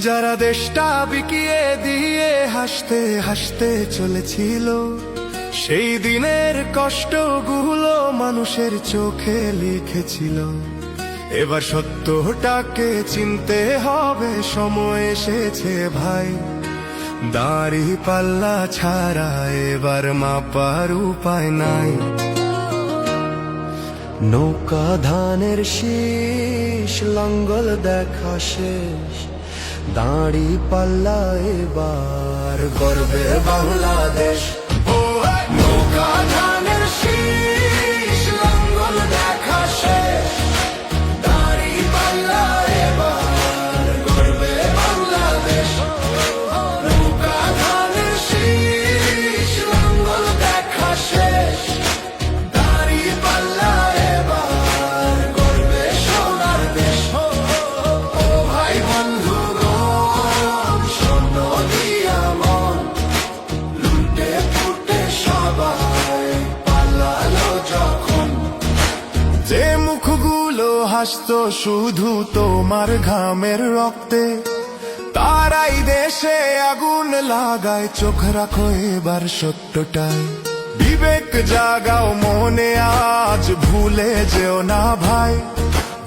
যারা দেশটা বিকিয়ে দিয়ে হাসতে হাসতে চলেছিল, সেই দিনের কষ্টগুলো মানুষের চোখে লিখেছিল। এবার সত্যটাকে চিনতে হবে, সময় এসেছে ভাই। দাড়ি পাল্লা ছাড়া এবার মাপার উপায় নাই। নৌকা ধানের শীষ, লাঙ্গল দেখা শেষ, দাড়ি পাল্লা এবার গর্বে বাংলাদেশ। নৌকা ধানের শীষ, লাঙ্গল দেখা শেষ, দাড়ি পাল্লা এবার গর্বে বাংলাদেশ। নৌকা ধানের শীষ, লাঙ্গল দেখা শেষ, দাড়ি পাল্লা এবার গর্বে সোনার দেশ। ও ভাই বন্ধুগণ, শোন দিয়া মন, লুটে ফুটে সবাই পালালো যখন। যে মুখগুলো হাসতো শুধু তোমার ঘামের রক্তে, তারাই দেশে আগুন লাগায়। চোখ রাখো এবার সত্যটাই, বিবেক জাগাও মনে, আজ ভুলে যেও না ভাই।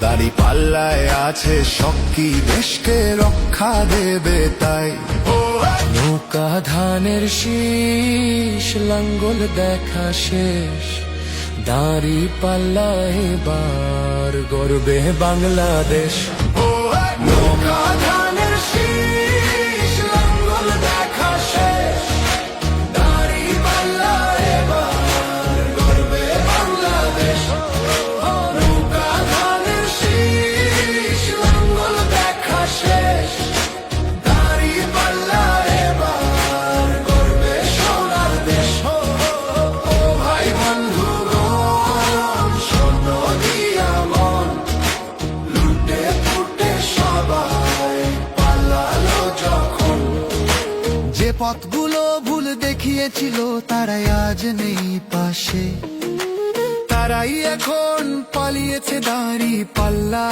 দাড়ি পাল্লায় আছে শক্তি, দেশকে রক্ষা দেবে তাই। নৌকা ধানের শীষ, লাঙ্গল দেখা শেষ, দাড়ি পাল্লা এবার গর্বে বাংলাদেশ। নৌকা ধানের শীষ, লাঙ্গল দেখা শেষ, দাড়ি পাল্লা এবার গর্বে বাংলাদেশ। নৌকা ধানের শীষ, লাঙ্গল দেখা শেষ, দাড়ি পাল্লা এবার গর্বে সোনার দেশ। ও ভাই বন্ধুগণ, শোন দিয়া মন, লুটে ফুটে সবাই পালালো যখন। যে পথগুলো ভুল দেখিয়েছিল তারাই আজ নেই পাশে, তারাই এখন পালিয়েছে দাড়ি পাল্লা।